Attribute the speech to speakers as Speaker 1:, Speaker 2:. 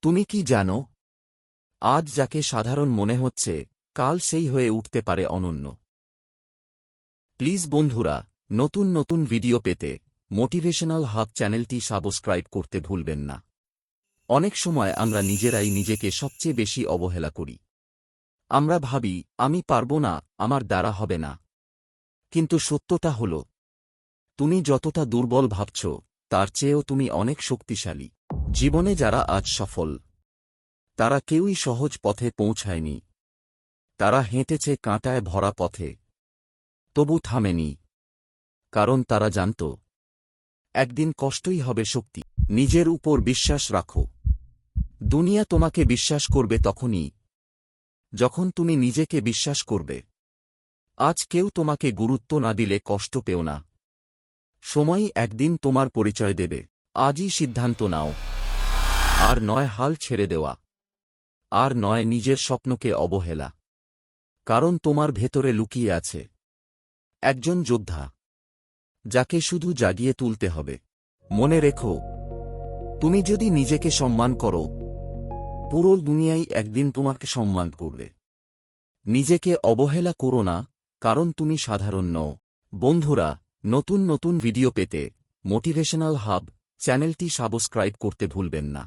Speaker 1: তুমি কি জানো, আজ যাকে সাধারণ মনে হচ্ছে কাল সেই হয়ে উঠতে পারে অনন্য। প্লিজ বন্ধুরা, নতুন নতুন ভিডিও পেতে মোটিভেশনাল হাব চ্যানেলটি সাবস্ক্রাইব করতে ভুলবেন না। অনেক সময় আমরা নিজেরাই নিজেকে সবচেয়ে বেশি অবহেলা করি। আমরা ভাবি, আমি পারব না, আমার দ্বারা হবে না। কিন্তু সত্যটা হল, তুমি যতটা দুর্বল ভাবছ তার চেয়েও তুমি অনেক শক্তিশালী। জীবনে যারা আজ সফল, তারা কেউই সহজ পথে পৌঁছায়নি। তারা হেঁটেছে কাঁটায় ভরা পথে, তবু থামেনি। কারণ তারা জানত, একদিন কষ্টই হবে শক্তি। নিজের উপর বিশ্বাস রাখো। দুনিয়া তোমাকে বিশ্বাস করবে তখনই, যখন তুমি নিজেকে বিশ্বাস করবে। আজ কেউ তোমাকে গুরুত্ব না দিলে কষ্ট পেও না। সময়ই একদিন তোমার পরিচয় দেবে। আজই সিদ্ধান্ত নাও, আর নয় হাল ছেড়ে দেওয়া, আর নয় নিজের স্বপ্নকে অবহেলা। কারণ তোমার ভেতরে লুকিয়ে আছে একজন যোদ্ধা, যাকে শুধু জাগিয়ে তুলতে হবে। মনে রেখো, তুমি যদি নিজেকে সম্মান করো, পুরো দুনিয়াই একদিন তোমাকে সম্মান করবে। নিজেকে অবহেলা করো না, কারণ তুমি সাধারণ নও। বন্ধুরা, নতুন নতুন ভিডিও পেতে মোটিভেশনাল হাব চ্যানেলটি সাবস্ক্রাইব করতে ভুলবেন না।